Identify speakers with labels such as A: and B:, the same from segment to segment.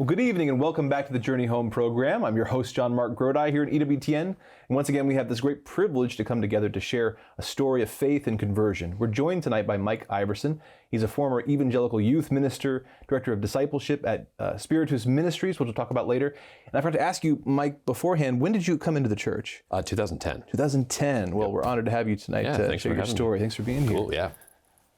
A: Well, good evening and welcome back to the Journey Home program. I'm your host, John Mark Grodi, here at EWTN. And once again, we have this great privilege to come together to share a story of faith and conversion. We're joined tonight by Mike Iversen. He's a former Evangelical youth minister, director of discipleship at Spiritus Ministries, which we'll talk about later. And I forgot to ask you, Mike, beforehand, when did you come into the church?
B: 2010.
A: 2010. Well, we're honored to have you tonight to share your story. Thanks for being here.
B: Cool, yeah.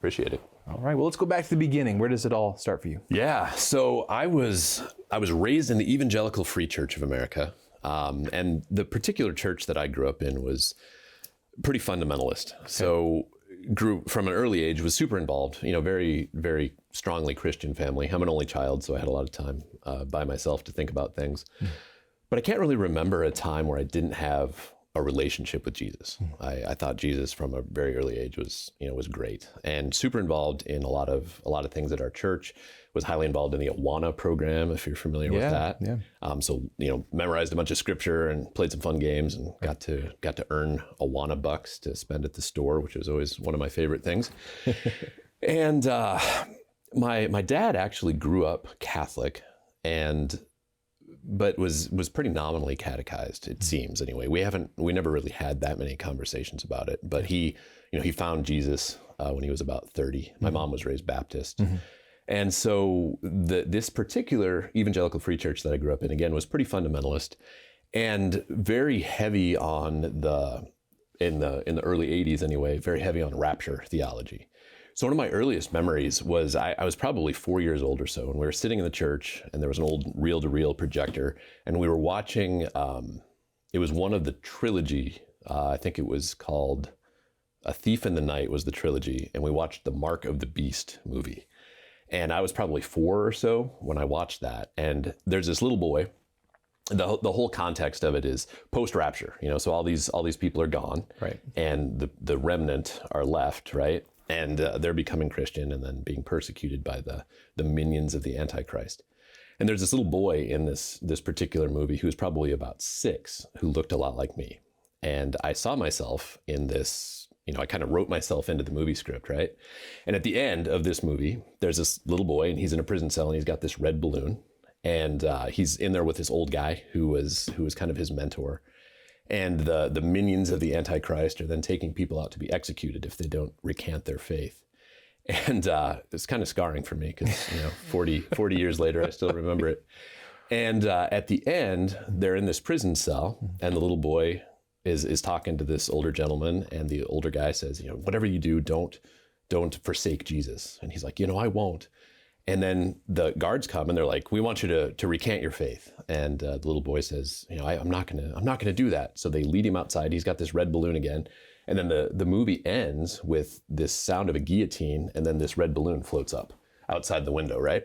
B: Appreciate it.
A: All right, well, let's go back to the beginning. Where does it all start for you?
B: Yeah, so I was raised in the Evangelical Free Church of America, and the particular church that I grew up in was pretty fundamentalist. Okay. So grew from an early age, was super involved, very, very strongly Christian family. I'm an only child, so I had a lot of time by myself to think about things. But I can't really remember a time where I didn't have a relationship with Jesus. I thought Jesus from a very early age was great, and super involved in a lot of things at our church. Was highly involved in the Awana program, if you're familiar with that. Yeah. So memorized a bunch of scripture and played some fun games, and got to earn Awana bucks to spend at the store, which was always one of my favorite things. And my dad actually grew up Catholic, but was pretty nominally catechized, it seems anyway. We never really had that many conversations about it, but he found Jesus when he was about 30. My mom was raised Baptist. And so this particular Evangelical Free Church that I grew up in, again, was pretty fundamentalist and very heavy on in the early 80s anyway, very heavy on rapture theology. So one of my earliest memories was I was probably 4 years old or so, and we were sitting in the church, and there was an old reel-to-reel projector, and we were watching, it was one of the trilogy, I think it was called A Thief in the Night was the trilogy, and we watched the Mark of the Beast movie. And I was probably 4 or so when I watched that, and there's this little boy. The whole context of it is post-rapture, so all these people are gone, right? And the remnant are left, right? And they're becoming Christian and then being persecuted by the minions of the Antichrist. And there's this little boy in this particular movie who was probably about 6, who looked a lot like me. And I saw myself in this, I kind of wrote myself into the movie script, right? And at the end of this movie, there's this little boy, and he's in a prison cell, and he's got this red balloon. And he's in there with this old guy who was kind of his mentor. And the minions of the Antichrist are then taking people out to be executed if they don't recant their faith. And it's kind of scarring for me because 40 years later, I still remember it. And at the end, they're in this prison cell, and the little boy is talking to this older gentleman, and the older guy says, whatever you do, don't forsake Jesus. And he's like, I won't. And then the guards come and they're like, we want you to recant your faith. And the little boy says, I'm not gonna do that. So they lead him outside. He's got this red balloon again. And then the movie ends with this sound of a guillotine, and then this red balloon floats up outside the window, right?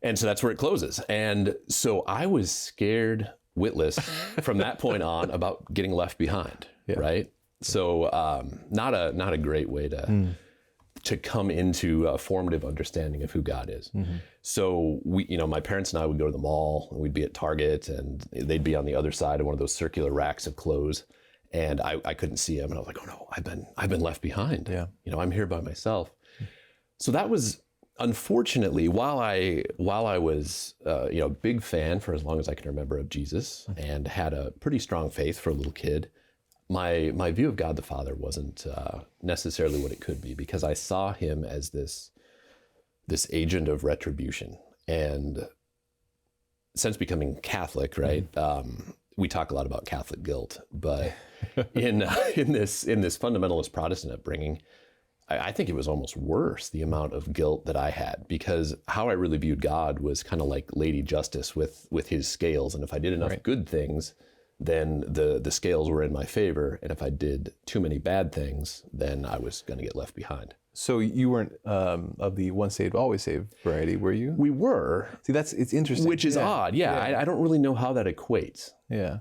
B: And so that's where it closes. And so I was scared witless from that point on about getting left behind, right? So not a great way to come into a formative understanding of who God is. So we, my parents and I would go to the mall, and we'd be at Target, and they'd be on the other side of one of those circular racks of clothes, and I couldn't see them, and I was like, oh no, I've been left behind. Yeah, I'm here by myself. So that was, unfortunately, while I was a big fan for as long as I can remember of Jesus, and had a pretty strong faith for a little kid, my view of God the Father wasn't necessarily what it could be, because I saw him as this agent of retribution. And since becoming Catholic, right, we talk a lot about Catholic guilt, but in this fundamentalist Protestant upbringing, I think it was almost worse, the amount of guilt that I had, because how I really viewed God was kind of like Lady Justice with his scales, and if I did enough good things, then the scales were in my favor. And if I did too many bad things, then I was going to get left behind.
A: So you weren't of the once saved, always saved variety, were you?
B: We were.
A: See, it's interesting.
B: Which is odd. Yeah. I don't really know how that equates.
A: Yeah.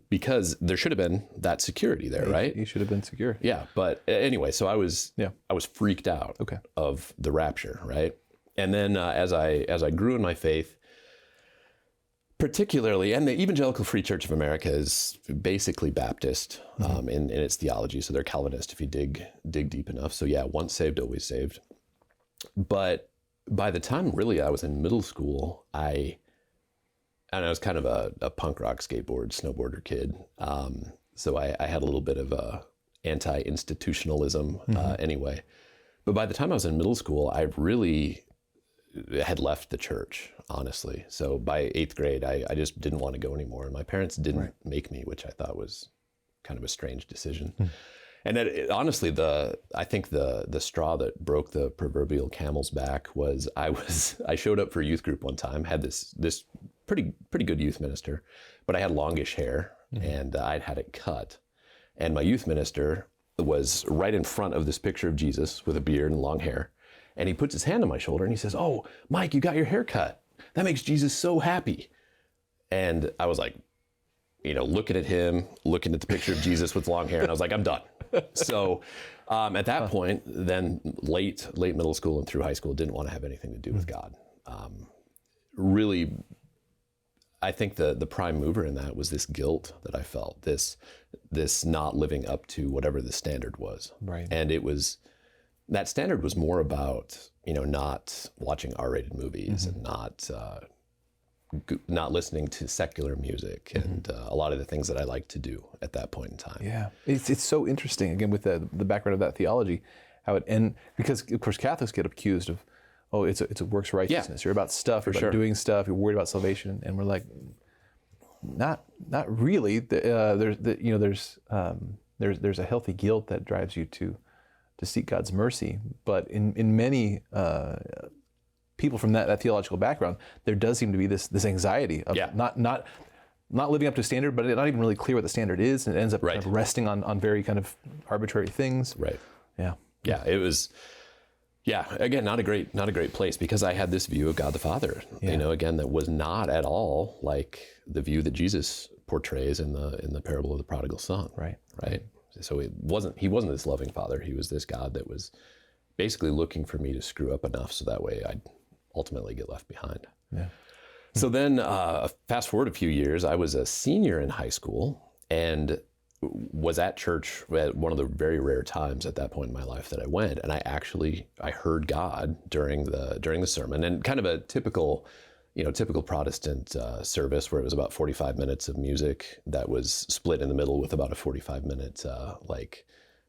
B: Because there should have been that security there, right?
A: You should have been secure.
B: Yeah. But anyway, so I was freaked out of the rapture, right? And then as I grew in my faith, particularly, and the Evangelical Free Church of America is basically Baptist in its theology, so they're Calvinist if you dig deep enough. So yeah, once saved, always saved. But by the time really I was in middle school, I and I was kind of a punk rock snowboarder kid. So I had a little bit of a anti-institutionalism anyway. But by the time I was in middle school, I really had left the church, honestly. So by 8th grade, I just didn't want to go anymore. And my parents didn't make me, which I thought was kind of a strange decision. And honestly, I think the straw that broke the proverbial camel's back was I showed up for a youth group one time, had this pretty good youth minister, but I had longish hair and I'd had it cut. And my youth minister was right in front of this picture of Jesus with a beard and long hair. And he puts his hand on my shoulder and he says, "Oh, Mike, you got your hair cut. That makes Jesus so happy." And I was like, looking at him, looking at the picture of Jesus with long hair, and I was like, I'm done. So at that point, then late middle school and through high school, didn't want to have anything to do with God. Really, I think the prime mover in that was this guilt that I felt, this not living up to whatever the standard was.
A: Right.
B: And that standard was more about, not watching R-rated movies and not listening to secular music and a lot of the things that I like to do at that point in time.
A: Yeah, it's so interesting, again, with the background of that theology, because of course Catholics get accused of, it's a works righteousness.
B: Yeah.
A: You're about stuff, you're about doing stuff, you're worried about salvation, and we're like, not really. There's a healthy guilt that drives you to seek God's mercy, but in many people from that theological background, there does seem to be this anxiety of not living up to standard, but not even really clear what the standard is, and it ends up kind of resting on very kind of arbitrary things.
B: Right.
A: Yeah.
B: Yeah. It was. Yeah. Again, not a great place, because I had this view of God the Father. Again, that was not at all like the view that Jesus portrays in the parable of the prodigal son.
A: Right.
B: Right. So he wasn't this loving father. He was this God that was basically looking for me to screw up enough so that way I'd ultimately get left behind.
A: Yeah.
B: So then fast forward a few years, I was a senior in high school and was at church at one of the very rare times at that point in my life that I went, and I heard God during the sermon, and kind of a typical Protestant service where it was about 45 minutes of music that was split in the middle with about a 45-minute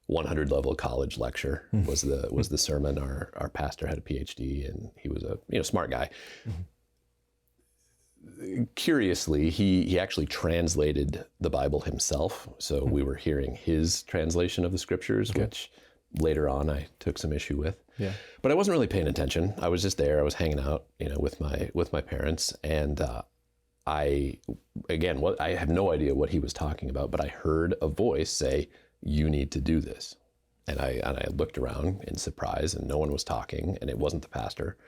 B: 100 level college lecture was the sermon. Our pastor had a PhD and he was a smart guy. Curiously, he actually translated the Bible himself, so we were hearing his translation of the scriptures, which later on I took some issue with.
A: Yeah.
B: But I wasn't really paying attention. I was just there. I was hanging out, with my parents, and I have no idea what he was talking about, but I heard a voice say, "You need to do this." And I looked around in surprise, and no one was talking, and it wasn't the pastor.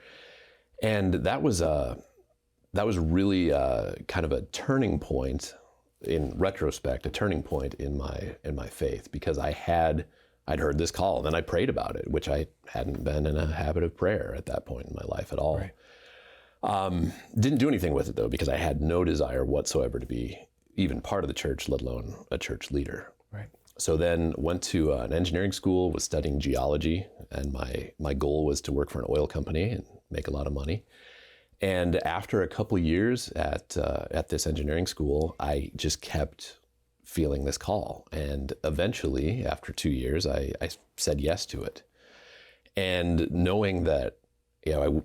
B: And that was really kind of a turning point in retrospect, a turning point in my faith, because I'd heard this call, and then I prayed about it, which I hadn't been in a habit of prayer at that point in my life at all. Right. Didn't do anything with it though, because I had no desire whatsoever to be even part of the church, let alone a church leader.
A: Right.
B: So then went to an engineering school, was studying geology, and my goal was to work for an oil company and make a lot of money. And after a couple years at this engineering school, I just kept feeling this call. And eventually, after 2 years, I said yes to it. And knowing that, I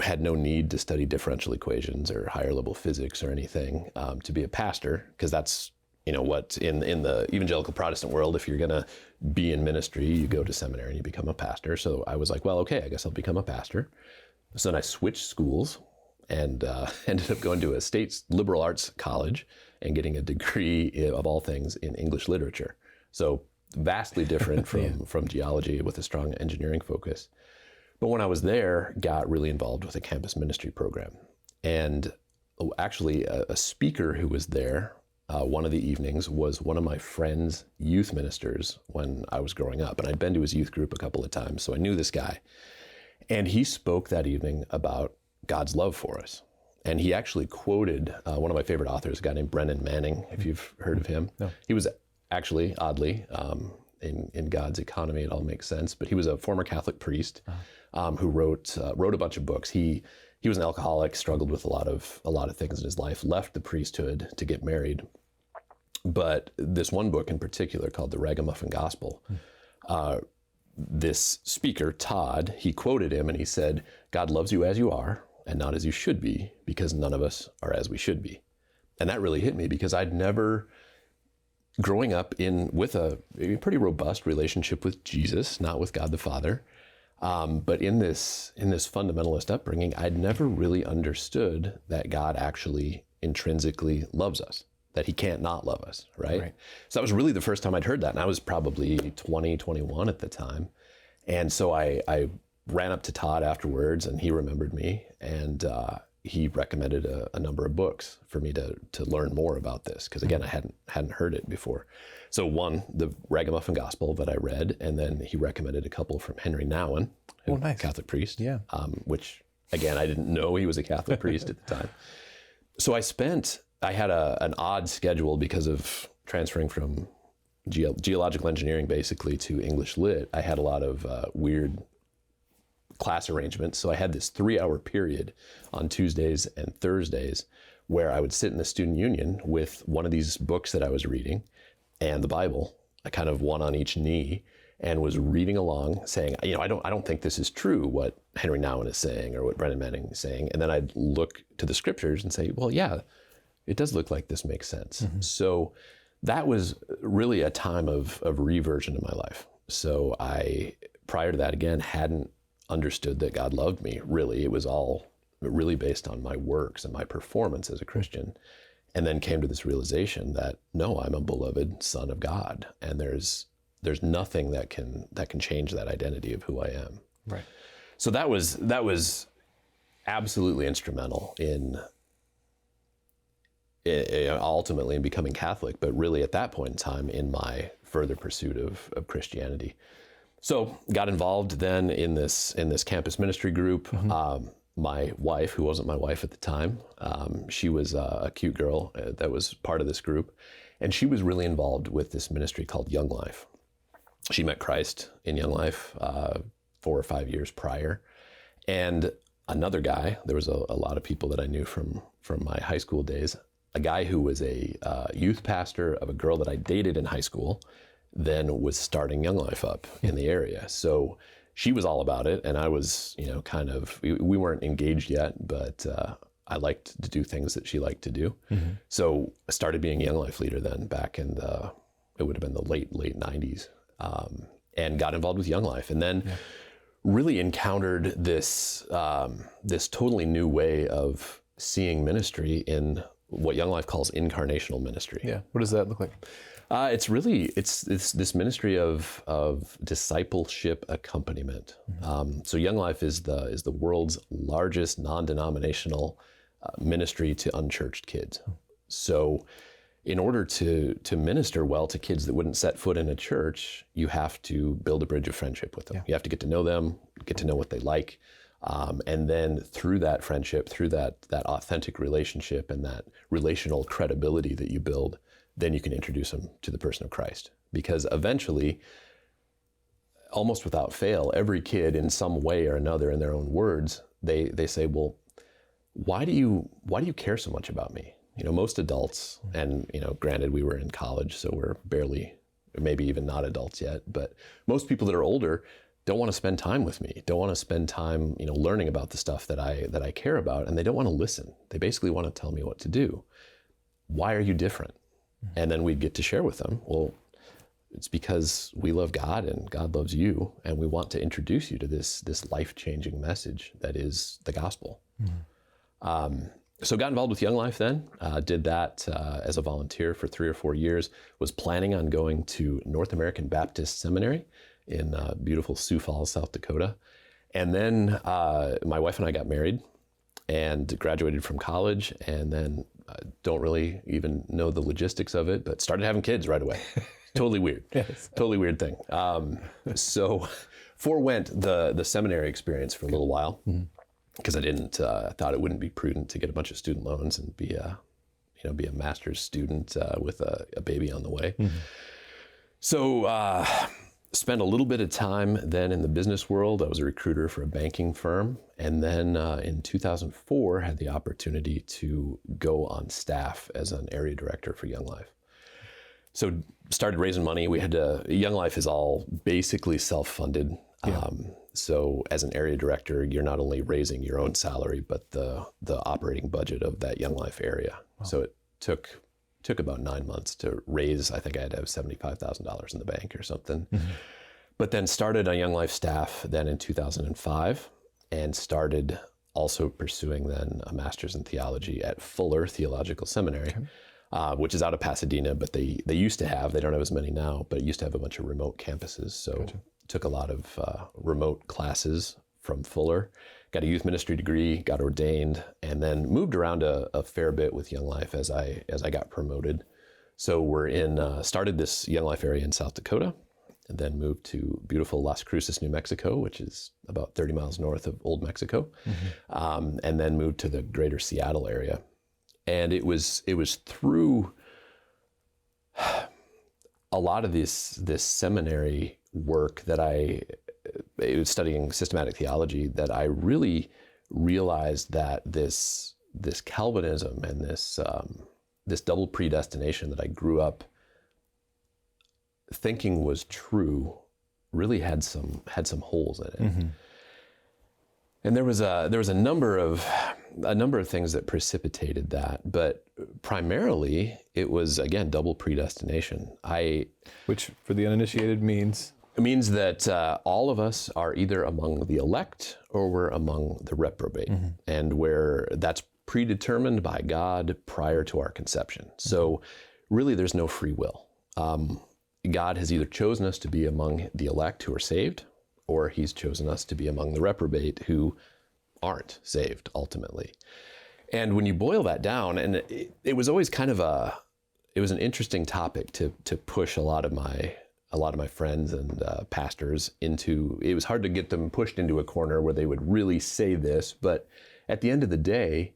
B: had no need to study differential equations or higher level physics or anything to be a pastor, because that's, what in the evangelical Protestant world, if you're going to be in ministry, you go to seminary and you become a pastor. So I was like, well, okay, I guess I'll become a pastor. So then I switched schools and ended up going to a state liberal arts college and getting a degree of all things in English literature. So vastly different from geology with a strong engineering focus. But when I was there, got really involved with a campus ministry program. And actually a speaker who was there one of the evenings was one of my friend's youth ministers when I was growing up. And I'd been to his youth group a couple of times, so I knew this guy. And he spoke that evening about God's love for us. And he actually quoted one of my favorite authors, a guy named Brennan Manning, if you've heard of him. No. He was actually, oddly, in God's economy, it all makes sense, but he was a former Catholic priest who wrote a bunch of books. He he was an alcoholic, struggled with a lot of things in his life, left the priesthood to get married. But this one book in particular called The Ragamuffin Gospel, this speaker, Todd, he quoted him and he said, "God loves you as you are and not as you should be, because none of us are as we should be." And that really hit me, because I'd never, growing up with a pretty robust relationship with Jesus, not with God the Father, but in this fundamentalist upbringing, I'd never really understood that God actually intrinsically loves us, that he can't not love us, right? So that was really the first time I'd heard that. And I was probably 20, 21 at the time. And so I ran up to Todd afterwards, and he remembered me, and he recommended a number of books for me to learn more about this, because again, I hadn't heard it before. So one, the Ragamuffin Gospel that I read, and then he recommended a couple from Henry Nouwen, a Catholic priest, which again, I didn't know he was a Catholic priest at the time. So I had an odd schedule because of transferring from geological engineering basically to English Lit. I had a lot of weird class arrangements. So I had this 3-hour period on Tuesdays and Thursdays where I would sit in the student union with one of these books that I was reading and the Bible, I kind of one on each knee, and was reading along saying, I don't think this is true, what Henry Nouwen is saying or what Brennan Manning is saying. And then I'd look to the scriptures and say, well, yeah, it does look like this makes sense. Mm-hmm. So that was really a time of reversion in my life. So I, prior to that, again, hadn't understood that God loved me, really. It was all really based on my works and my performance as a Christian. And then came to this realization that, no, I'm a beloved son of God. And there's nothing that can change that identity of who I am.
A: Right.
B: So that was absolutely instrumental in ultimately in becoming Catholic, but really at that point in time in my further pursuit of Christianity. So got involved then in this campus ministry group. Mm-hmm. My wife, who wasn't my wife at the time, she was a cute girl that was part of this group, and she was really involved with this ministry called Young Life. She met Christ in Young Life 4 or 5 years prior, and another guy. There was a lot of people that I knew from my high school days. A guy who was a youth pastor of a girl that I dated in high school, then was starting Young Life up in the area. So she was all about it, and I was, we weren't engaged yet, but I liked to do things that she liked to do. Mm-hmm. So I started being a Young Life leader then back in it would have been the late 90s, and got involved with Young Life, and then really encountered this totally new way of seeing ministry in what Young Life calls incarnational ministry.
A: Yeah. What does that look like?
B: It's this ministry of discipleship accompaniment. Mm-hmm. So Young Life is the world's largest non-denominational ministry to unchurched kids. Mm-hmm. So in order to minister well to kids that wouldn't set foot in a church, you have to build a bridge of friendship with them. Yeah. You have to get to know them, get to know what they like. And then through that friendship, through that authentic relationship and that relational credibility that you build, then you can introduce them to the person of Christ. Because eventually, almost without fail, every kid in some way or another, in their own words, they say, well, why do you care so much about me? Most adults, and granted we were in college, so we're barely, maybe even not adults yet, but most people that are older don't want to spend time with me, don't want to spend time, learning about the stuff that I care about, and they don't want to listen. They basically want to tell me what to do. Why are you different? Mm-hmm. And then we'd get to share with them, well, it's because we love God and God loves you, and we want to introduce you to this life-changing message that is the gospel. Mm-hmm. So got involved with Young Life then, did that as a volunteer for 3 or 4 years, was planning on going to North American Baptist Seminary in beautiful Sioux Falls, South Dakota. And then my wife and I got married and graduated from college, and then don't really even know the logistics of it, but started having kids right away. Totally weird. Yes. Totally weird thing. So forewent the seminary experience for a little while, because I thought it wouldn't be prudent to get a bunch of student loans and be a master's student with a baby on the way. Mm-hmm. So spent a little bit of time then in the business world. I was a recruiter for a banking firm. And then in 2004, had the opportunity to go on staff as an area director for Young Life. So started raising money. We had to, Young Life is all basically self-funded. Yeah. So as an area director, you're not only raising your own salary, but the operating budget of that Young Life area. Wow. So it took about 9 months to raise. I think I had to have $75,000 in the bank or something. Mm-hmm. But then started on Young Life staff then in 2005 and started also pursuing then a master's in theology at Fuller Theological Seminary. Okay. Which is out of Pasadena, but they used to have, they don't have as many now, but it used to have a bunch of remote campuses. So gotcha. Took a lot of remote classes from Fuller, got a youth ministry degree, got ordained, and then moved around a fair bit with Young Life as I got promoted. So we're started this Young Life area in South Dakota, and then moved to beautiful Las Cruces, New Mexico, which is about 30 miles north of Old Mexico, mm-hmm. And then moved to the greater Seattle area. And it was through a lot of this seminary work that I was studying systematic theology that I really realized that this Calvinism and this double predestination that I grew up thinking was true really had some holes in it. Mm-hmm. And there was a number of things that precipitated that, but primarily it was, again, double predestination.
A: Which for the uninitiated means?
B: It means that all of us are either among the elect or we're among the reprobate, mm-hmm. and where that's predetermined by God prior to our conception. So really there's no free will. God has either chosen us to be among the elect who are saved, or he's chosen us to be among the reprobate who aren't saved ultimately. And when you boil that down, and it was always kind of it was an interesting topic to push a lot of my friends and pastors into. It was hard to get them pushed into a corner where they would really say this, but at the end of the day,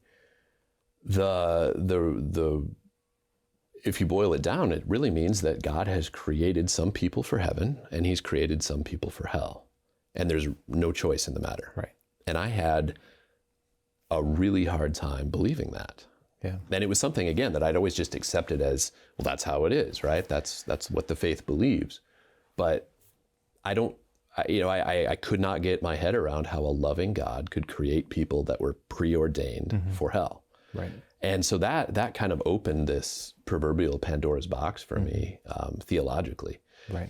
B: if you boil it down, it really means that God has created some people for heaven and he's created some people for hell. And there's no choice in the matter. Right. And I had a really hard time believing that. Yeah. And it was something, again, that I'd always just accepted as, well, that's how it is, right? That's what the faith believes. But I could not get my head around how a loving God could create people that were preordained mm-hmm. for hell. Right. And so that kind of opened this proverbial Pandora's box for mm-hmm. me theologically. Right.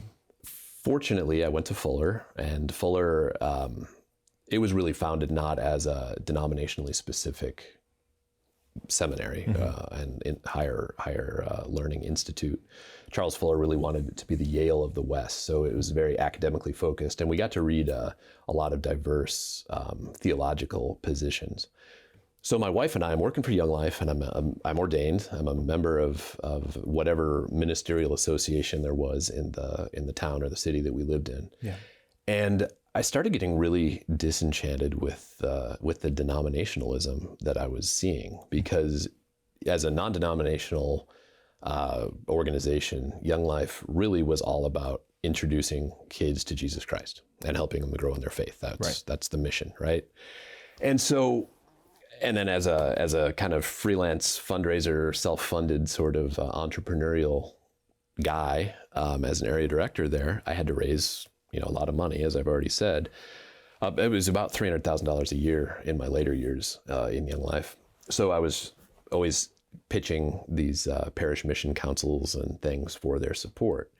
B: Fortunately, I went to Fuller, and Fuller, it was really founded not as a denominationally specific seminary mm-hmm. And in higher learning institute. Charles Fuller really wanted it to be the Yale of the West, so it was very academically focused, and we got to read a lot of diverse theological positions. So my wife and I, I'm working for Young Life, and I'm ordained. I'm a member of whatever ministerial association there was in the town or the city that we lived in. Yeah. And I started getting really disenchanted with the denominationalism that I was seeing, because as a non-denominational organization, Young Life really was all about introducing kids to Jesus Christ and helping them to grow in their faith. That's the mission, right? And so. And then as a kind of freelance fundraiser, self-funded sort of entrepreneurial guy, as an area director there, I had to raise a lot of money, as I've already said. It was about $300,000 a year in my later years in Young Life. So I was always pitching these parish mission councils and things for their support.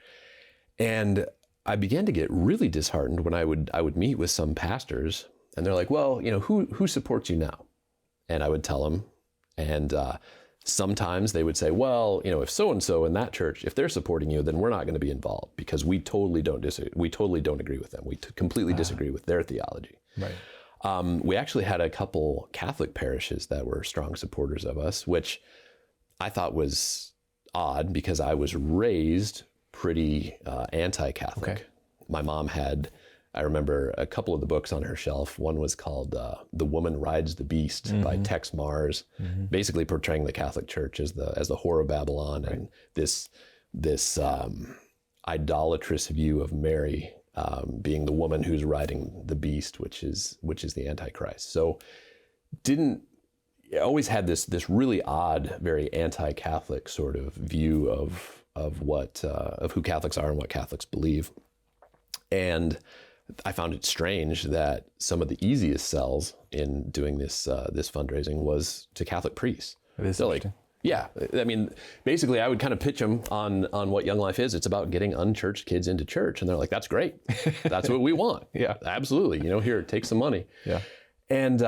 B: And I began to get really disheartened when I would meet with some pastors, and they're like, well, who supports you now? And I would tell them, and sometimes they would say, well, if so-and-so in that church, if they're supporting you, then we're not going to be involved because we totally don't agree with them. We completely disagree with their theology. Right. We actually had a couple Catholic parishes that were strong supporters of us, which I thought was odd because I was raised pretty anti-Catholic. Okay. My mom had, I remember a couple of the books on her shelf. One was called The Woman Rides the Beast mm-hmm. by Tex Mars, mm-hmm. basically portraying the Catholic Church as the whore of Babylon, right. and this idolatrous view of Mary being the woman who's riding the beast, which is the Antichrist. So always had this really odd, very anti-Catholic sort of view of who Catholics are and what Catholics believe. And I found it strange that some of the easiest sells in doing this fundraising was to Catholic priests.
A: It is
B: so
A: interesting.
B: Yeah, I mean, basically, I would kind of pitch them on what Young Life is. It's about getting unchurched kids into church, and they're like, "That's great. That's what we want."
A: Yeah,
B: absolutely. Here, take some money.
A: Yeah,
B: and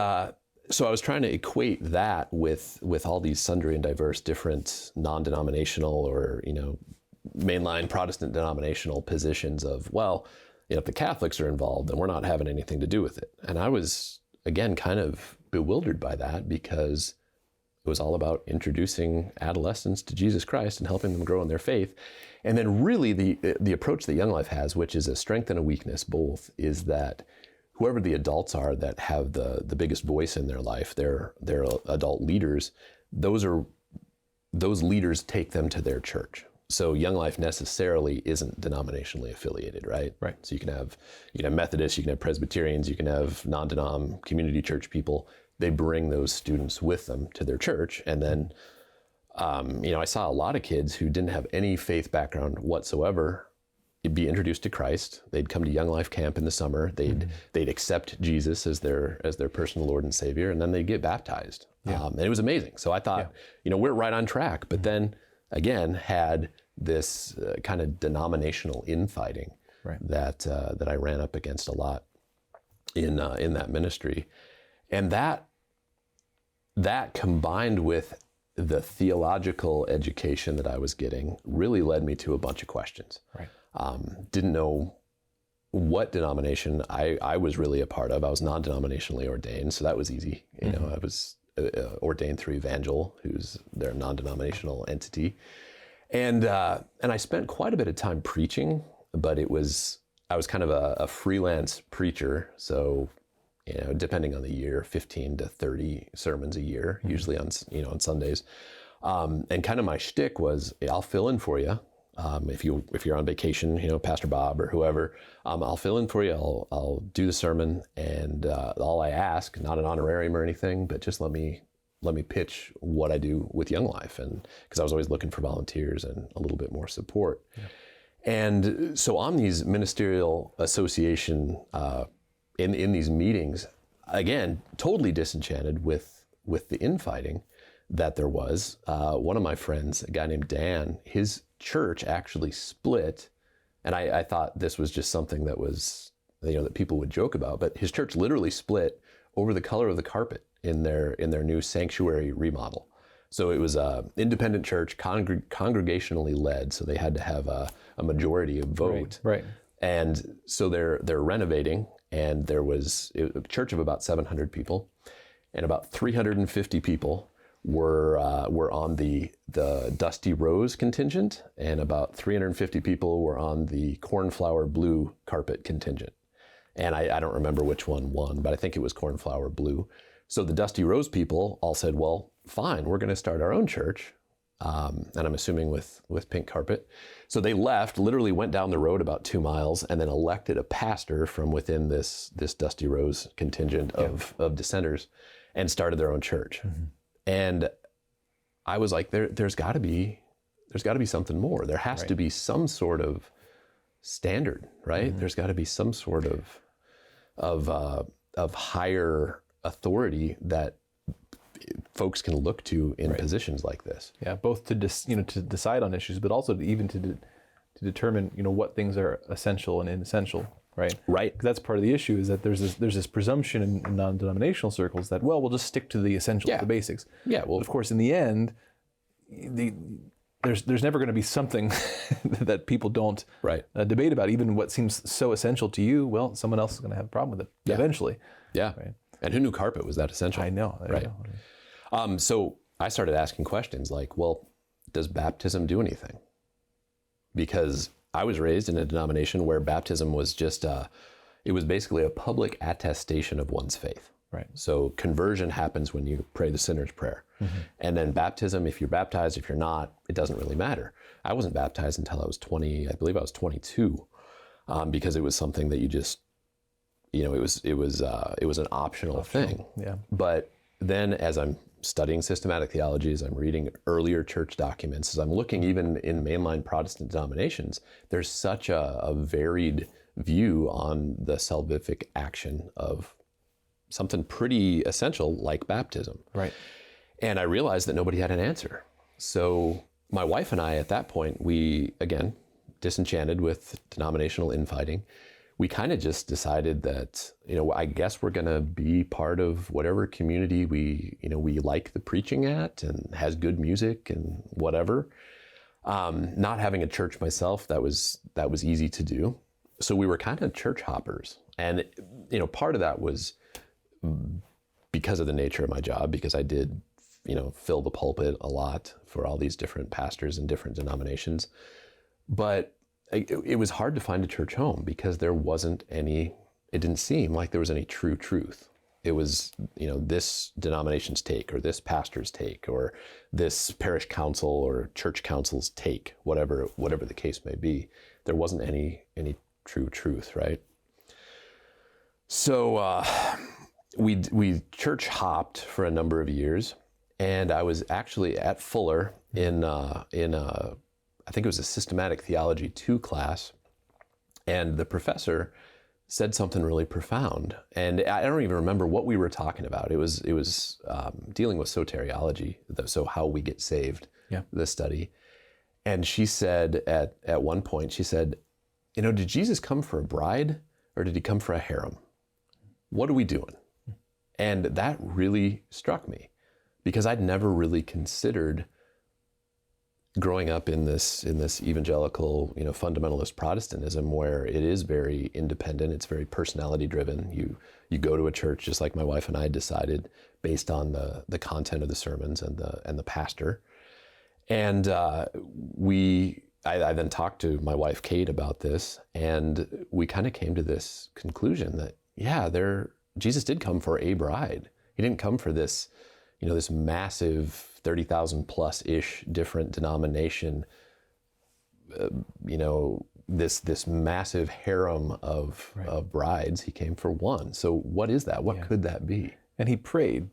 B: so I was trying to equate that with all these sundry and diverse different non-denominational or mainline Protestant denominational positions of, well, if the Catholics are involved, then we're not having anything to do with it. And I was again kind of bewildered by that, because it was all about introducing adolescents to Jesus Christ and helping them grow in their faith. And then really the approach that Young Life has, which is a strength and a weakness both, is that whoever the adults are that have the biggest voice in their life, their adult leaders, those leaders take them to their church. So Young Life necessarily isn't denominationally affiliated, right?
A: Right.
B: So you can have Methodists, you can have Presbyterians, you can have non-denom community church people. They bring those students with them to their church. And then, I saw a lot of kids who didn't have any faith background whatsoever be introduced to Christ. They'd come to Young Life camp in the summer. They'd accept Jesus as their personal Lord and Savior, and then they'd get baptized. Yeah. And it was amazing. So I thought, we're right on track. But then again, had this kind of denominational infighting that I ran up against a lot in that ministry. And that combined with the theological education that I was getting really led me to a bunch of questions.
A: Right.
B: Didn't know what denomination I was really a part of. I was non-denominationally ordained, so that was easy. I was ordained through Evangelical, who's their non-denominational entity. And I spent quite a bit of time preaching, but I was kind of a freelance preacher, so depending on the year, 15 to 30 sermons a year, usually on Sundays. And kind of my shtick was, I'll fill in for you. If you're on vacation, Pastor Bob or whoever, I'll fill in for you. I'll do the sermon, and all I ask, not an honorarium or anything, but just let me pitch what I do with Young Life, and because I was always looking for volunteers and a little bit more support. Yeah. And so on these ministerial association in these meetings, again, totally disenchanted with the infighting that there was. One of my friends, a guy named Dan, his church actually split, and I thought this was just something that was, that people would joke about, but his church literally split over the color of the carpet in their new sanctuary remodel. So it was a independent church, congregationally led, so they had to have a majority of vote.
A: Right.
B: And so they're renovating, and there was a church of about 700 people, and about 350 people were on the Dusty Rose contingent, and about 350 people were on the cornflower blue carpet contingent. And I don't remember which one won, but I think it was cornflower blue. So the Dusty Rose people all said, well, fine, we're going to start our own church. And I'm assuming with pink carpet. So they left, literally went down the road about 2 miles, and then elected a pastor from within this Dusty Rose contingent of dissenters, and started their own church. Mm-hmm. And I was like, there's got to be something more. There has to be some sort of standard, right? Mm-hmm. There's got to be some sort of higher authority that folks can look to in positions like this. Yeah,
A: both to decide on issues, but also to determine what things are essential and inessential. Right.
B: Right.
A: That's part of the issue, is that there's this presumption in non-denominational circles that, well, we'll just stick to the essentials, the basics.
B: Yeah. Well,
A: but of course, in the end, there's never going to be something that people don't debate about. Even what seems so essential to you, well, someone else is going to have a problem with it eventually.
B: Yeah. Right. And who knew carpet was that essential?
A: I know.
B: Right. So I started asking questions like, well, does baptism do anything? Because I was raised in a denomination where baptism was just, it was basically a public attestation of one's faith.
A: Right.
B: So conversion happens when you pray the sinner's prayer. And then baptism, if you're baptized, if you're not, it doesn't really matter. I wasn't baptized until I was 20, I believe I was 22, because it was something that you just, it was an optional thing.
A: Yeah.
B: But then as I'm studying systematic theology, as I'm reading earlier church documents, as I'm looking even in mainline Protestant denominations, there's such a varied view on the salvific action of something pretty essential like baptism.
A: Right.
B: And I realized that nobody had an answer. So my wife and I, at that point, we, again, disenchanted with denominational infighting, we kind of just decided that, I guess we're going to be part of whatever community we like the preaching at and has good music and whatever. Not having a church myself, that was easy to do. So we were kind of church hoppers. And, part of that was because of the nature of my job, because I did, fill the pulpit a lot for all these different pastors in different denominations. But it was hard to find a church home because there wasn't any, it didn't seem like there was any true truth. It was, this denomination's take or this pastor's take or this parish council or church council's take, whatever the case may be. There wasn't any true truth, right? So we church hopped for a number of years, and I was actually at Fuller in I think it was a systematic theology 2 class, and the professor said something really profound, and I don't even remember what we were talking about. It was dealing with soteriology, so how we get saved, the study. And she said at one point, she said, did Jesus come for a bride or did he come for a harem? What are we doing? And that really struck me because I'd never really considered growing up in this evangelical, fundamentalist Protestantism where it is very independent, it's very personality driven. You go to a church just like my wife and I decided based on the content of the sermons and the pastor. And I then talked to my wife Kate about this, and we kind of came to this conclusion that Jesus did come for a bride. He didn't come for this, this massive 30,000 plus ish different denomination, this massive harem of brides. He came for one. So what is that? What could that be?
A: And he prayed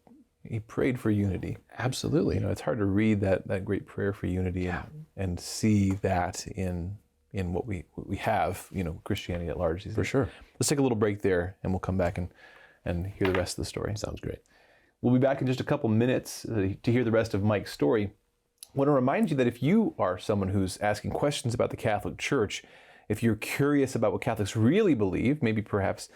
A: for unity.
B: Absolutely.
A: It's hard to read that great prayer for unity and see that in what we have, Christianity at large.
B: For sure.
A: Let's take a little break there, and we'll come back and hear the rest of the story.
B: Sounds great.
A: We'll be back in just a couple minutes to hear the rest of Mike's story. I want to remind you that if you are someone who's asking questions about the Catholic Church, if you're curious about what Catholics really believe, maybe perhaps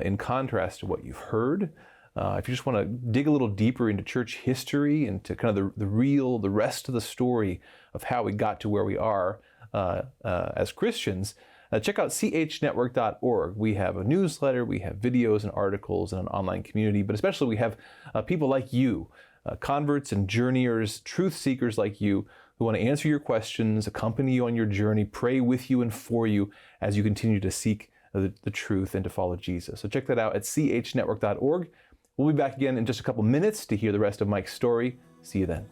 A: in contrast to what you've heard, if you just want to dig a little deeper into church history and to kind of the rest of the story of how we got to where we are as Christians, check out chnetwork.org. We have a newsletter, we have videos and articles and an online community, but especially we have people like you, converts and journeyers, truth seekers like you, who want to answer your questions, accompany you on your journey, pray with you and for you as you continue to seek the truth and to follow Jesus. So check that out at chnetwork.org. We'll be back again in just a couple minutes to hear the rest of Mike's story. See you then.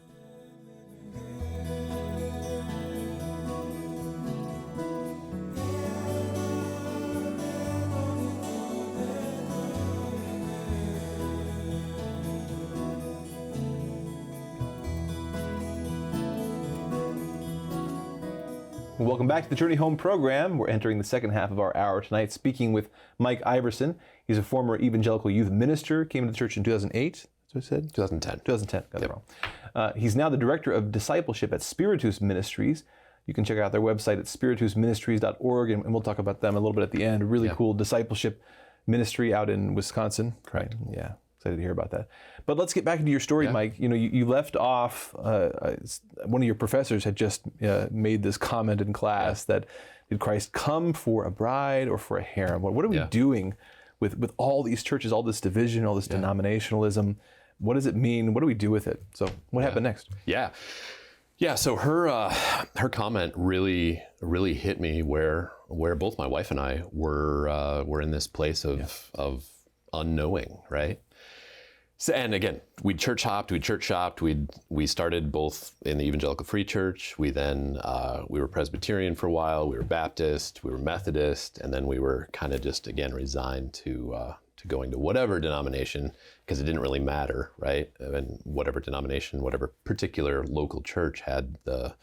A: Welcome back to the Journey Home program. We're entering the second half of our hour tonight, speaking with Mike Iversen. He's a former evangelical youth minister, came to the church in 2008. That's what I said?
B: 2010.
A: 2010, got it wrong. He's now the director of discipleship at Spiritus Ministries. You can check out their website at spiritusministries.org, and we'll talk about them a little bit at the end. A really cool discipleship ministry out in Wisconsin.
B: Correct.
A: Right? Yeah, excited to hear about that. But let's get back into your story, Mike. You left off, one of your professors had just made this comment in class that did Christ come for a bride or for a harem? What are we doing with all these churches, all this division, all this denominationalism? What does it mean? What do we do with it? So what happened next?
B: Yeah, so her comment really hit me where both my wife and I were in this place of unknowing, right? So, and again, we church shopped. We started both in the Evangelical Free Church. We then we were Presbyterian for a while. We were Baptist. We were Methodist, and then we were kind of just again resigned to going to whatever denomination, because it didn't really matter, right? And whatever denomination, whatever particular local church had the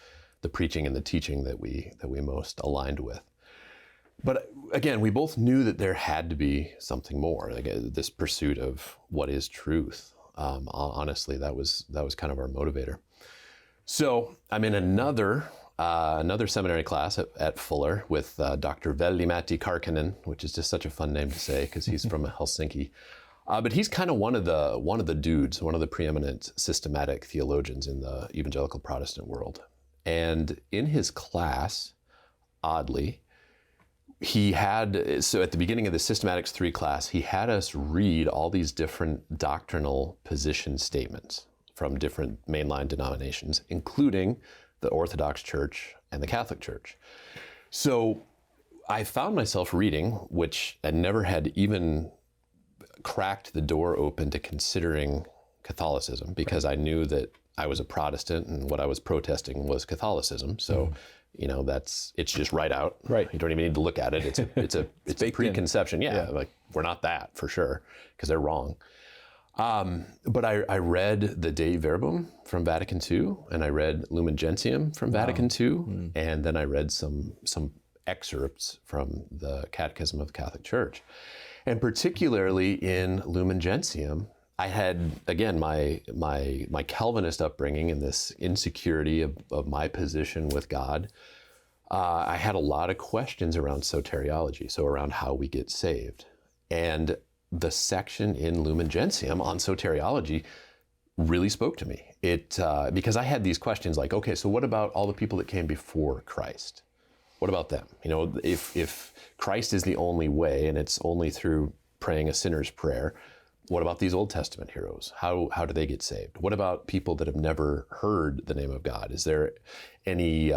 B: preaching and the teaching that we most aligned with. But again, we both knew that there had to be something more, like this pursuit of what is truth. Honestly, that was kind of our motivator. So I'm in another seminary class at Fuller with Dr. Veli-Matti Karkkonen, which is just such a fun name to say because he's from Helsinki. But he's kind of one of the dudes, one of the preeminent systematic theologians in the evangelical Protestant world. And in his class, oddly, so at the beginning of the Systematics 3 class, he had us read all these different doctrinal position statements from different mainline denominations, including the Orthodox Church and the Catholic Church. So I found myself reading, which I never had even cracked the door open to considering Catholicism, because I knew that I was a Protestant and what I was protesting was Catholicism. So it's just right out.
A: Right.
B: You don't even need to look at it. It's a preconception. Yeah, like we're not that for sure, because they're wrong. But I read the Dei Verbum from Vatican II, and I read Lumen Gentium from Vatican II, and then I read some excerpts from the Catechism of the Catholic Church. And particularly in Lumen Gentium, I had, again, my Calvinist upbringing and this insecurity of my position with God. I had a lot of questions around soteriology, so around how we get saved. And the section in Lumen Gentium on soteriology really spoke to me. Because I had these questions like, okay, so what about all the people that came before Christ? What about them? If Christ is the only way and it's only through praying a sinner's prayer, what about these Old Testament heroes? How do they get saved? What about people that have never heard the name of God? Is there any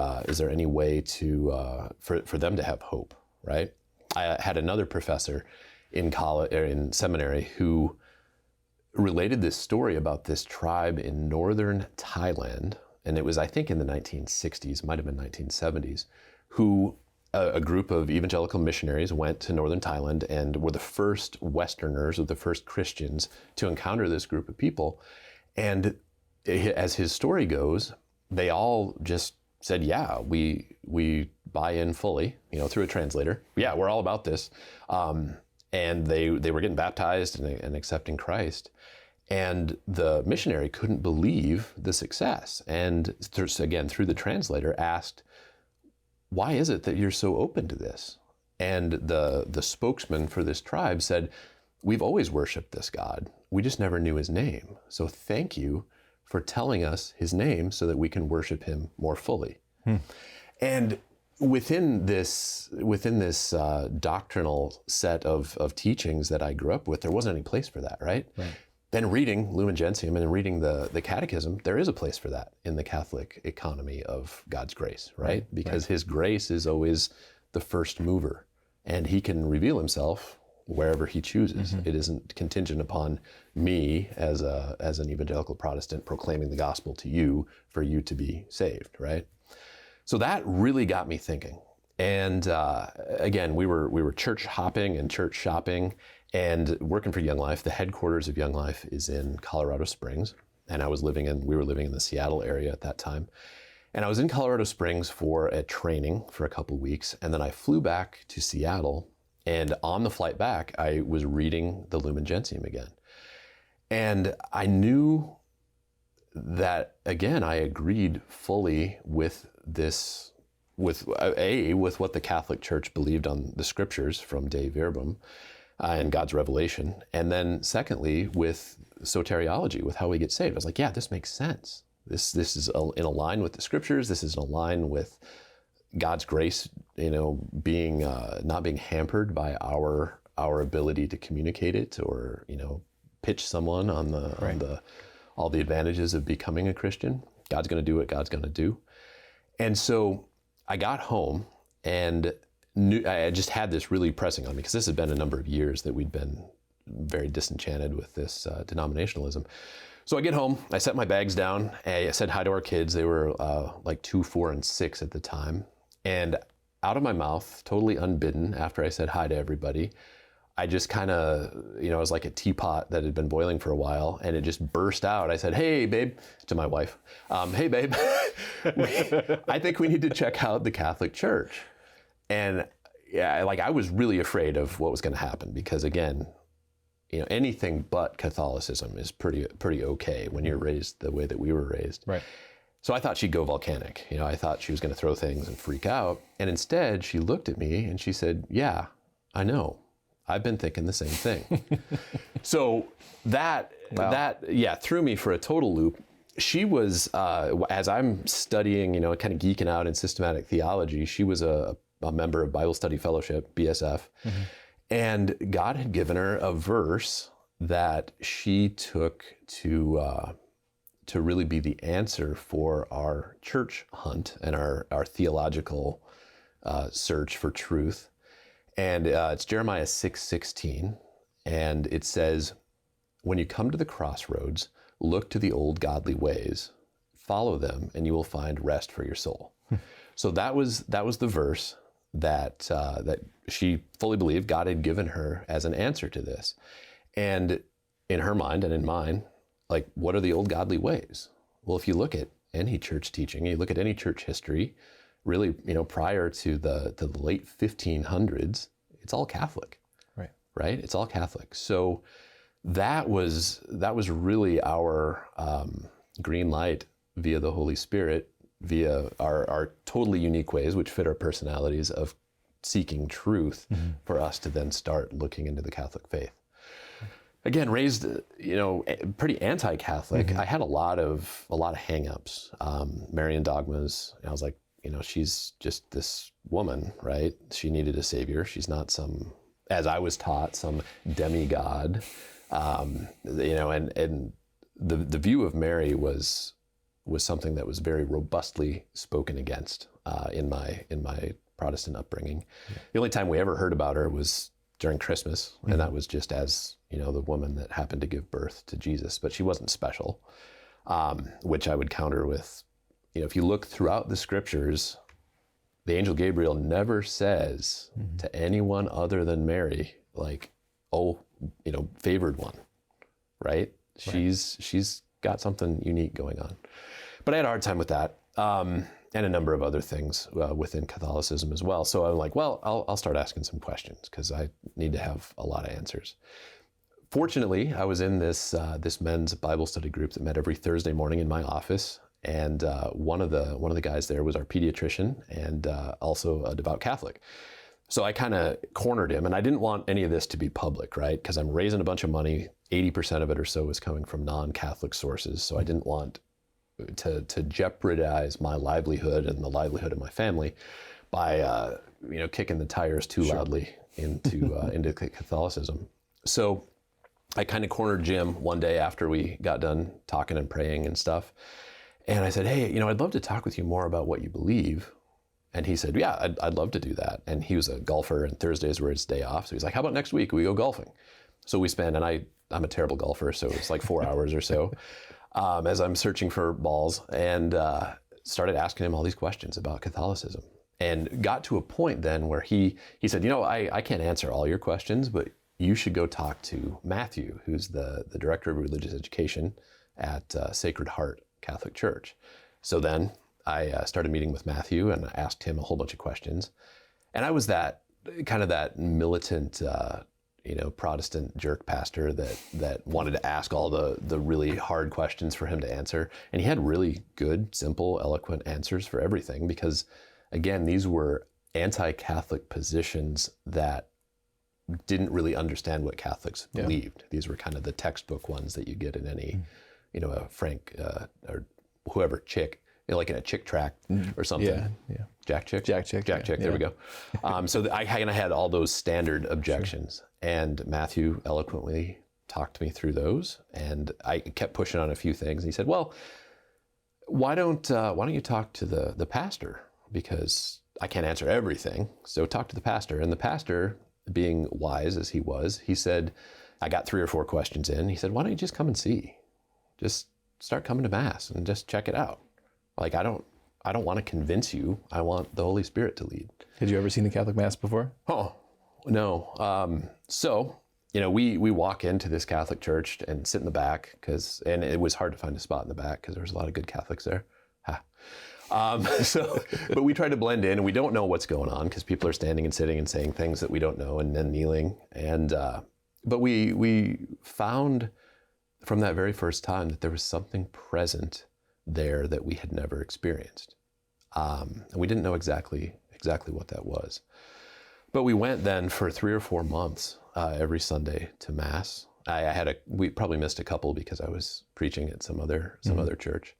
B: way to for them to have hope? Right? I had another professor in college or in seminary who related this story about this tribe in northern Thailand, and it was, I think, in the 1960s, might have been 1970s, who a group of evangelical missionaries went to northern Thailand and were the first Westerners or the first Christians to encounter this group of people. And as his story goes, they all just said, yeah, we buy in fully, through a translator. Yeah, we're all about this. And they were getting baptized and accepting Christ. And the missionary couldn't believe the success. And again, through the translator, asked, why is it that you're so open to this? And the spokesman for this tribe said, we've always worshiped this God. We just never knew his name. So thank you for telling us his name so that we can worship him more fully. And within this doctrinal set of teachings that I grew up with, there wasn't any place for that, right? Then reading Lumen Gentium and reading the Catechism, there is a place for that in the Catholic economy of God's grace, right? Because his grace is always the first mover, and he can reveal himself wherever he chooses. It isn't contingent upon me as an evangelical Protestant proclaiming the gospel to you for you to be saved, right? So that really got me thinking. And again, we were church hopping and church shopping and working for Young Life. The headquarters of Young Life is in Colorado Springs, and we were living in the Seattle area at that time. And I was in Colorado Springs for a training for a couple weeks, and then I flew back to Seattle, and on the flight back, I was reading the Lumen Gentium again. And I knew that, again, I agreed fully with this, with what the Catholic Church believed on the scriptures from Dei Verbum and God's revelation. And then secondly, with soteriology, with how we get saved. I was like, yeah, this makes sense. This is in line with the scriptures. This is in line with God's grace, being not being hampered by our ability to communicate it or, pitch someone on all the advantages of becoming a Christian. God's going to do what God's going to do. And so I got home and I just had this really pressing on me because this had been a number of years that we'd been very disenchanted with this denominationalism. So I get home, I set my bags down, I said hi to our kids. They were like 2, 4, and 6 at the time. And out of my mouth, totally unbidden, after I said hi to everybody, I just kind of, it was like a teapot that had been boiling for a while, and it just burst out. I said, "Hey, babe," to my wife. "Hey, babe, I think we need to check out the Catholic Church." And yeah, I was really afraid of what was going to happen, because again, anything but Catholicism is pretty okay when you're raised the way that we were raised.
A: Right.
B: So I thought she'd go volcanic. I thought she was going to throw things and freak out. And instead, she looked at me and she said, "Yeah, I know. I've been thinking the same thing." So that threw me for a total loop. She was, as I'm studying, kind of geeking out in systematic theology, she was a member of Bible Study Fellowship, BSF. Mm-hmm. And God had given her a verse that she took to really be the answer for our church hunt and our theological search for truth. And it's Jeremiah 6:16, and it says, "When you come to the crossroads, look to the old godly ways, follow them, and you will find rest for your soul." So that was the verse that she fully believed God had given her as an answer to this. And in her mind and in mine, like, what are the old godly ways? Well, if you look at any church teaching, you look at any church history, really, prior to the late 1500s, it's all Catholic. Right? It's all Catholic. So that was really our green light via the Holy Spirit, via our totally unique ways, which fit our personalities, of seeking truth, mm-hmm. for us to then start looking into the Catholic faith. Again, raised, pretty anti-Catholic. Mm-hmm. I had a lot of hang-ups, Marian dogmas. I was like, she's just this woman, right? She needed a savior. She's not some, as I was taught, some demigod. And the view of Mary was something that was very robustly spoken against in my Protestant upbringing. Yeah. The only time we ever heard about her was during Christmas, mm-hmm. and that was just as, the woman that happened to give birth to Jesus, but she wasn't special, which I would counter with, if you look throughout the scriptures, the angel Gabriel never says, mm-hmm. to anyone other than Mary, like, "Oh, favored one," right? She's got something unique going on. But I had a hard time with that, and a number of other things within Catholicism as well. So I'm like, well, I'll start asking some questions, because I need to have a lot of answers. Fortunately, I was in this men's Bible study group that met every Thursday morning in my office, and one of the guys there was our pediatrician and also a devout Catholic. So I kind of cornered him, and I didn't want any of this to be public, right? Because I'm raising a bunch of money. 80% of it or so is coming from non-Catholic sources, so I didn't want to jeopardize my livelihood and the livelihood of my family by kicking the tires too loudly into Catholicism. So I kind of cornered Jim one day after we got done talking and praying and stuff, and I said, "Hey, I'd love to talk with you more about what you believe." And he said, "Yeah, I'd love to do that." And he was a golfer, and Thursdays were his day off, so he's like, "How about next week we go golfing?" So we spend, and I'm a terrible golfer, so it's like 4 hours or so. As I'm searching for balls, and started asking him all these questions about Catholicism, and got to a point then where he said, I can't answer all your questions, but you should go talk to Matthew, who's the director of religious education at Sacred Heart Catholic Church. So then I started meeting with Matthew, and I asked him a whole bunch of questions, and I was that militant Protestant jerk pastor that wanted to ask all the really hard questions for him to answer. And he had really good, simple, eloquent answers for everything, because again, these were anti-Catholic positions that didn't really understand what Catholics believed. These were kind of the textbook ones that you get in any, a Frank or whoever chick, like in a Chick tract or something. Yeah. Jack Chick? Jack Chick. There we go. So I kind of had all those standard objections. Sure. And Matthew eloquently talked me through those. And I kept pushing on a few things. And he said, "Well, why don't you talk to the pastor? Because I can't answer everything. So talk to the pastor." And the pastor, being wise as he was, he said, I got 3 or 4 questions in. He said, why don't you just come and see? Just start coming to Mass and just check it out. Like, I don't want to convince you. I want the Holy Spirit to lead.
A: Had you ever seen the Catholic Mass before?
B: Oh, no. So, we walk into this Catholic church and sit in the back and it was hard to find a spot in the back because there was a lot of good Catholics there. But we try to blend in, and we don't know what's going on because people are standing and sitting and saying things that we don't know, and then kneeling. But we found from that very first time that there was something present there that we had never experienced. And we didn't know exactly what that was. But we went then for 3 or 4 months every Sunday to Mass. We probably missed a couple because I was preaching at some other church,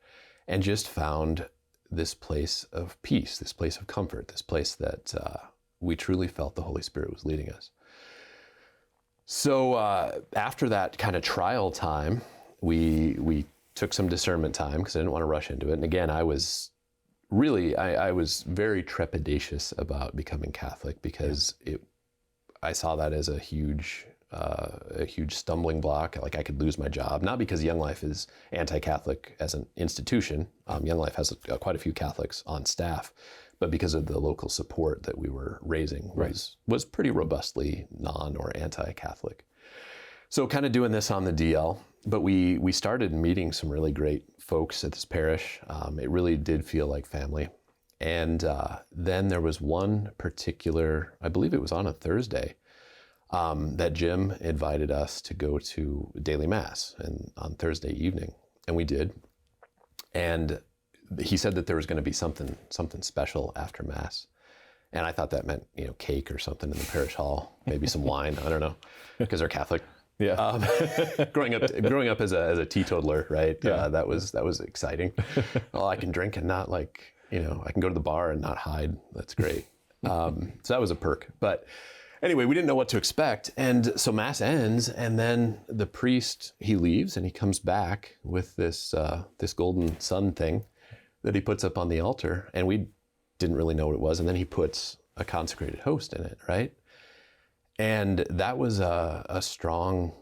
B: and just found this place of peace, this place of comfort, this place that we truly felt the Holy Spirit was leading us. So after that kind of trial time, we took some discernment time because I didn't want to rush into it. And again, I was very trepidatious about becoming Catholic because I saw that as a huge stumbling block. Like, I could lose my job, not because Young Life is anti-Catholic as an institution. Young Life has quite a few Catholics on staff, but because of the local support that we were raising was pretty robustly non or anti-Catholic. So kind of doing this on the DL, but we started meeting some really great folks at this parish. It really did feel like family. And then there was one particular, I believe it was on a Thursday, that Jim invited us to go to daily Mass and on Thursday evening, and we did. And he said that there was going to be something special after Mass, and I thought that meant cake or something in the parish hall, maybe some wine. I don't know, because they're Catholic.
A: Yeah.
B: Growing up as a teetotaler, right?
A: Yeah.
B: That was exciting. Oh, I can drink and not I can go to the bar and not hide. That's great. So that was a perk. But anyway, we didn't know what to expect. And so Mass ends, and then the priest, he leaves and he comes back with this golden sun thing that he puts up on the altar. And we didn't really know what it was. And then he puts a consecrated host in it, right? And that was a strong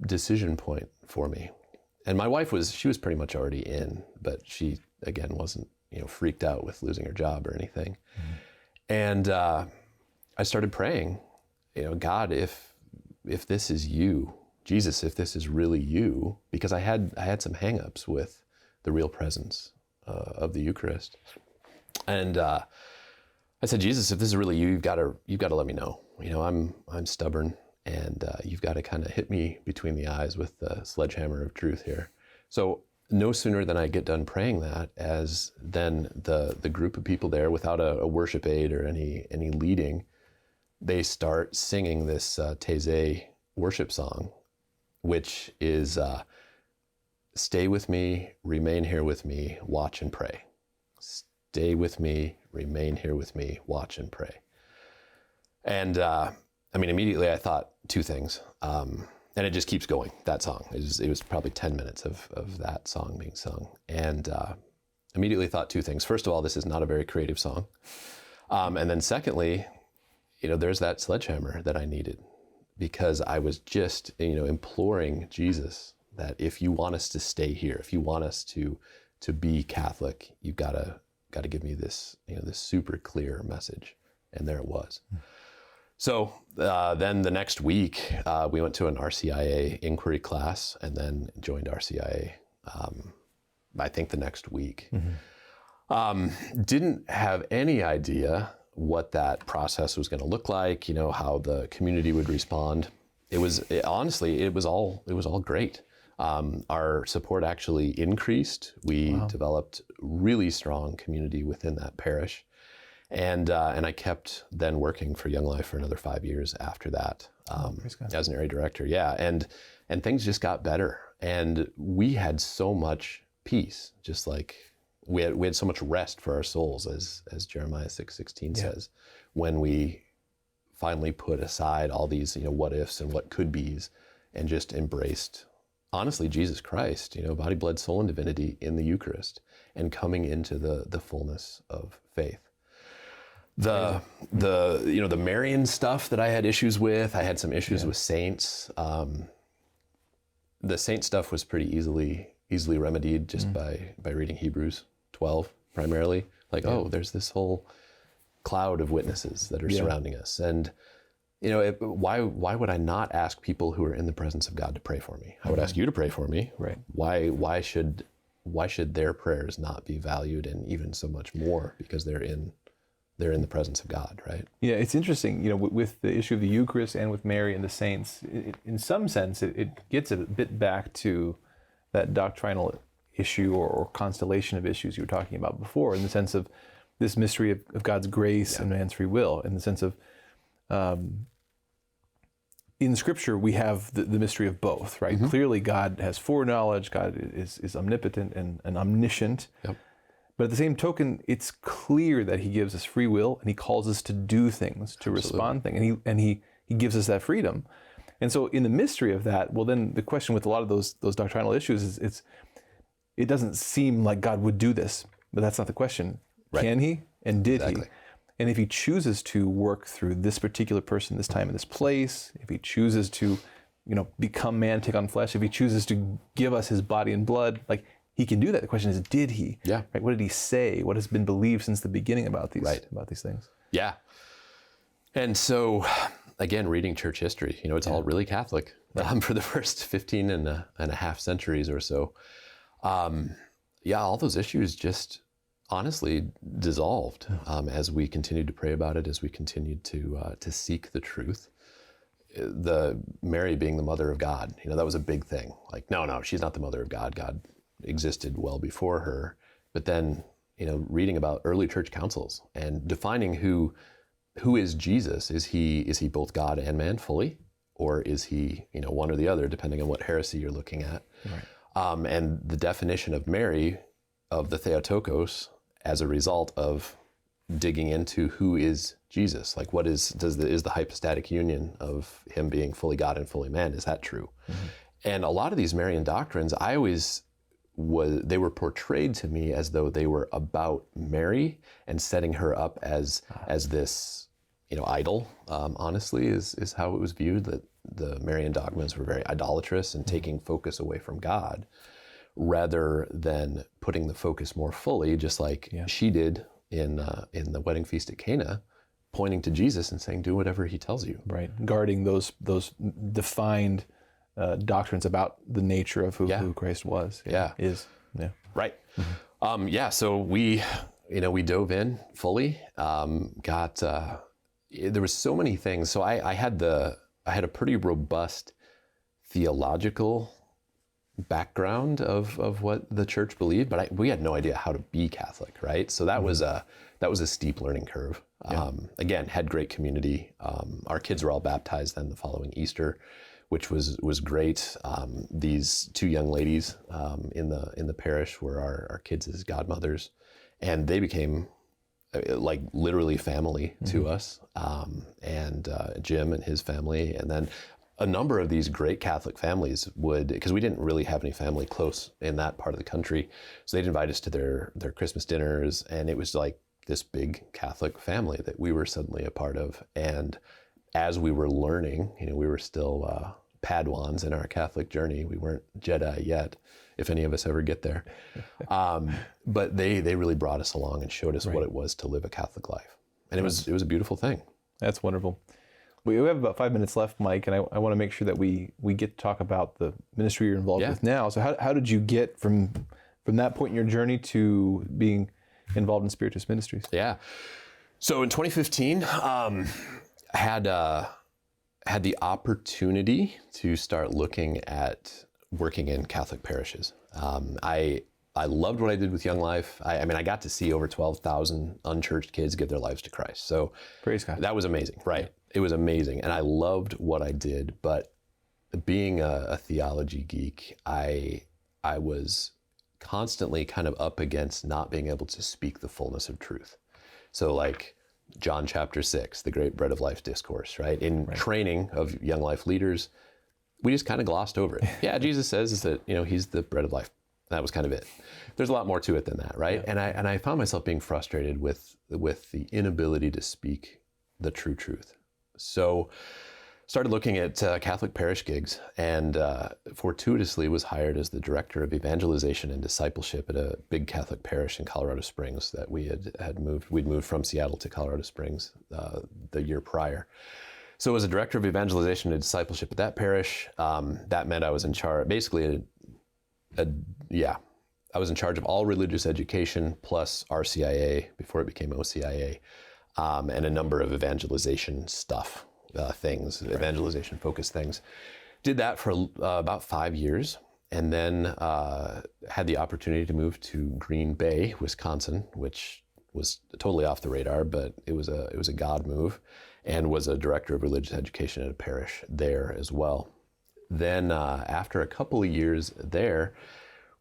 B: decision point for me. And my wife was pretty much already in, but she, again, wasn't, freaked out with losing her job or anything. Mm-hmm. And I started praying, God, if this is you, Jesus, if this is really you, because I had some hangups with the real presence of the Eucharist. And I said, Jesus, if this is really you, you've got to let me know. I'm stubborn, and you've got to kind of hit me between the eyes with the sledgehammer of truth here. So no sooner than I get done praying that, as then the group of people there, without a worship aid or any leading, they start singing this Taizé worship song, which is stay with me, remain here with me, watch and pray. Stay with me, remain here with me, watch and pray. And immediately I thought 2 things. And it just keeps going, that song. It was probably 10 minutes of that song being sung. And immediately thought 2 things. First of all, this is not a very creative song. And then secondly, there's that sledgehammer that I needed, because I was just, imploring Jesus that if you want us to stay here, if you want us to be Catholic, you've got to give me this, this super clear message. And there it was. So then the next week, we went to an RCIA inquiry class, and then joined RCIA, I think the next week. Mm-hmm. Didn't have any idea what that process was going to look like, how the community would respond. Honestly, it was all great. Our support actually increased. We developed really strong community within that parish. And I kept then working for Young Life for another 5 years after that, as an area director. Yeah, and things just got better, and we had so much peace. Just like we had so much rest for our souls, as Jeremiah 6:16 says, when we finally put aside all these what ifs and what could be's, and just embraced, honestly, Jesus Christ, body, blood, soul, and divinity in the Eucharist, and coming into the fullness of faith. The Marian stuff that I had issues with, I had some issues with saints. The saint stuff was pretty easily remedied just by reading Hebrews 12 primarily. Like, there's this whole cloud of witnesses that are surrounding us. And, why would I not ask people who are in the presence of God to pray for me? I would ask you to pray for me.
A: Right.
B: Why should their prayers not be valued and even so much more because they're in the presence of God, right?
A: Yeah, it's interesting, with the issue of the Eucharist and with Mary and the saints, in some sense, it gets a bit back to that doctrinal issue or constellation of issues you were talking about before, in the sense of this mystery of God's grace and man's free will, in the sense of, in Scripture, we have the mystery of both, right? Mm-hmm. Clearly, God has foreknowledge, God is omnipotent and omniscient. Yep. But at the same token, it's clear that he gives us free will and he calls us to do things, to respond things, and he gives us that freedom. And so in the mystery of that, well, then the question with a lot of those doctrinal issues is it doesn't seem like God would do this, but that's not the question. Right. Can he? And did he? And if he chooses to work through this particular person, this time in this place, if he chooses to, become man, take on flesh, if he chooses to give us his body and blood, like, he can do that. The question is, did he?
B: Yeah.
A: Right? What did he say? What has been believed since the beginning about these things?
B: Yeah. And so, again, reading church history, it's all really Catholic for the first 15 and a half centuries or so. All those issues just honestly dissolved as we continued to pray about it, as we continued to seek the truth. The Mary being the mother of God, that was a big thing. Like, no, she's not the mother of God. God existed well before her. But then, reading about early church councils and defining who is Jesus. Is he both God and man fully? Or is he, one or the other, depending on what heresy you're looking at? Right. And the definition of Mary, of the Theotokos, as a result of digging into who is Jesus. Like, is the hypostatic union of him being fully God and fully man, is that true? Mm-hmm. And a lot of these Marian doctrines, they were portrayed to me as though they were about Mary and setting her up as this, idol. Honestly, is how it was viewed, that the Marian dogmas were very idolatrous and taking focus away from God, rather than putting the focus more fully, just like she did in the wedding feast at Cana, pointing to Jesus and saying, "Do whatever he tells you." Right,
A: guarding those defined doctrines about the nature of who Christ was. Is. Yeah.
B: Right. Mm-hmm. So we dove in fully. There was so many things. So I had a pretty robust theological background of what the church believed, but we had no idea how to be Catholic, right? So that was a steep learning curve. Again, had great community. Our kids were all baptized then the following Easter, which was great. These two young ladies in the parish were our kids' godmothers, and they became like literally family to us. And Jim and his family, and then a number of these great Catholic families because we didn't really have any family close in that part of the country, so they'd invite us to their Christmas dinners, and it was like this big Catholic family that we were suddenly a part of. And as we were learning, we were still Padawans in our Catholic journey. We weren't Jedi yet, if any of us ever get there. But they really brought us along and showed us what it was to live a Catholic life, and it was a beautiful thing.
A: That's wonderful. We have about 5 minutes left, Mike, and I want to make sure that we get to talk about the ministry you're involved with now. So how did you get from that point in your journey to being involved in Spiritus Ministries?
B: Yeah. So in 2015, I had the opportunity to start looking at working in Catholic parishes. I loved what I did with Young Life. I got to see over 12,000 unchurched kids give their lives to Christ. So
A: praise God.
B: That was amazing, right? Yeah. It was amazing, and I loved what I did. But being a theology geek, I was constantly kind of up against not being able to speak the fullness of truth. So like John chapter 6, the great bread of life discourse, right? In training of Young Life leaders, we just kind of glossed over it. Yeah, Jesus says is that, he's the bread of life. That was kind of it. There's a lot more to it than that, right?
A: Yeah.
B: And I found myself being frustrated with the inability to speak the true truth. So started looking at Catholic parish gigs, and fortuitously was hired as the director of evangelization and discipleship at a big Catholic parish in Colorado Springs that we'd moved from Seattle to Colorado Springs the year prior. So as a director of evangelization and discipleship at that parish, that meant I was in charge, basically I was in charge of all religious education plus RCIA before it became OCIA, and a number of evangelization stuff. Things, evangelization focused things. Did that for about 5 years, and then had the opportunity to move to Green Bay, Wisconsin, which was totally off the radar, but it was a God move, and was a director of religious education at a parish there as well. Then after a couple of years there,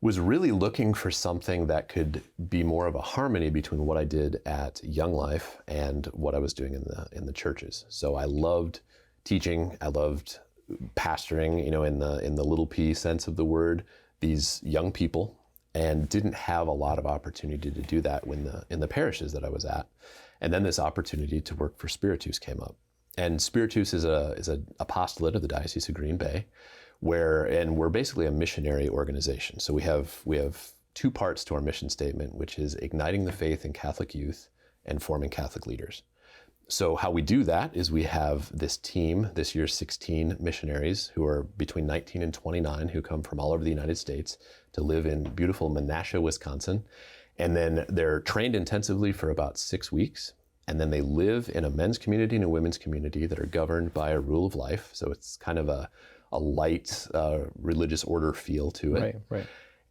B: was really looking for something that could be more of a harmony between what I did at Young Life and what I was doing in the churches. So I loved teaching, I loved pastoring, in the little p sense of the word, these young people, and didn't have a lot of opportunity to do that in the parishes that I was at. And then this opportunity to work for Spiritus came up. And Spiritus is an apostolate of the Diocese of Green Bay, we're basically a missionary organization. So we have 2 parts to our mission statement, which is igniting the faith in Catholic youth and forming Catholic leaders. So how we do that is we have this team, this year 16 missionaries who are between 19 and 29, who come from all over the United States to live in beautiful Menasha, Wisconsin. And then they're trained intensively for about 6 weeks. And then they live in a men's community and a women's community that are governed by a rule of life. So it's kind of a light religious order feel to it.
A: Right.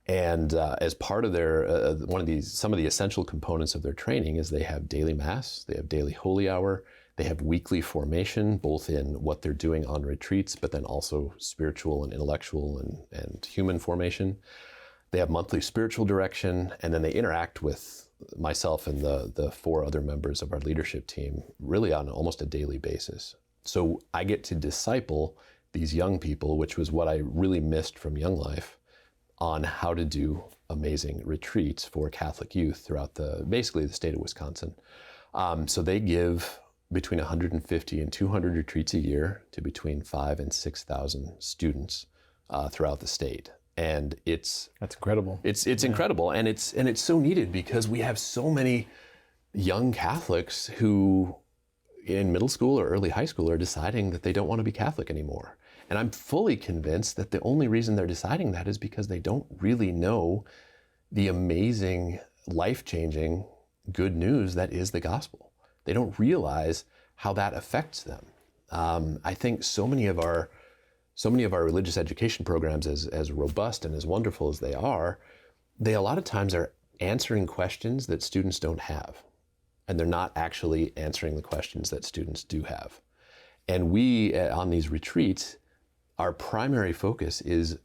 B: And as part of their some of the essential components of their training is they have daily mass, they have daily holy hour, they have weekly formation, both in what they're doing on retreats, but then also spiritual and intellectual and human formation. They have monthly spiritual direction, and then they interact with myself and the 4 other members of our leadership team really on almost a daily basis. So I get to disciple these young people, which was what I really missed from Young Life, on how to do amazing retreats for Catholic youth throughout basically the state of Wisconsin. So they give between 150 and 200 retreats a year to between 5,000 and 6,000 students throughout the state. And that's
A: incredible.
B: It's incredible, and it's so needed because we have so many young Catholics who in middle school or early high school are deciding that they don't want to be Catholic anymore. And I'm fully convinced that the only reason they're deciding that is because they don't really know the amazing, life-changing good news that is the gospel. They don't realize how that affects them. I think so many of our religious education programs, as robust and as wonderful as they a lot of times are answering questions that students don't have. And they're not actually answering the questions that students do have. And we, on these retreats, our primary focus is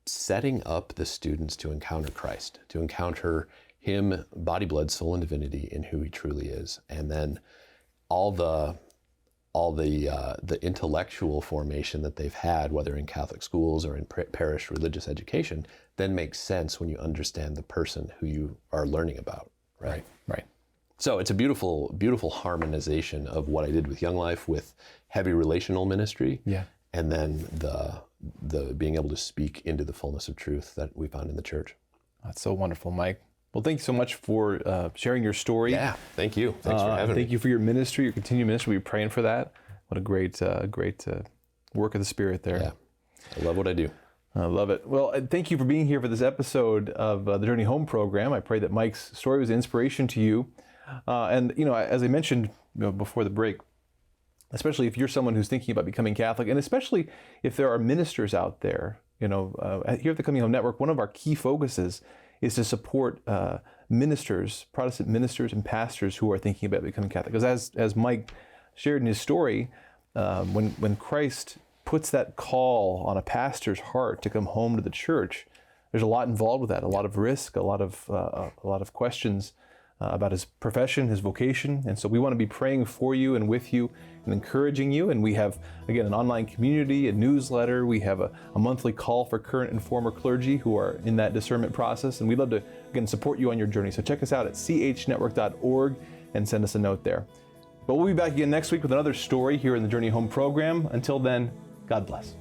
B: setting up the students to encounter Christ, to encounter Him, body, blood, soul, and divinity in who He truly is. And then all the intellectual formation that they've had, whether in Catholic schools or in parish religious education, then makes sense when you understand the person who you are learning about, right?
A: Right.
B: So it's a beautiful, beautiful harmonization of what I did with Young Life with heavy relational ministry.
A: Yeah.
B: And then the being able to speak into the fullness of truth that we found in the church.
A: That's so wonderful, Mike. Well, thank you so much for sharing your story.
B: Yeah, thank you. Thanks for having me.
A: Thank you for your ministry, your continued ministry. We're praying for that. What a great work of the Spirit there.
B: Yeah, I love what I do.
A: I love it. Well, thank you for being here for this episode of the Journey Home program. I pray that Mike's story was an inspiration to you. And, as I mentioned before the break, especially if you're someone who's thinking about becoming Catholic, and especially if there are here at the Coming Home Network, one of our key focuses is to support Protestant ministers and pastors who are thinking about becoming Catholic. Because as Mike shared in his story, when Christ puts that call on a pastor's heart to come home to the church, there's a lot involved with that, a lot of risk, a lot of questions about his profession, his vocation. And so we want to be praying for you and with you and encouraging you. And we have, again, an online community, a newsletter. We have a monthly call for current and former clergy who are in that discernment process. And we'd love to, again, support you on your journey. So check us out at chnetwork.org and send us a note there. But we'll be back again next week with another story here in the Journey Home program. Until then, God bless.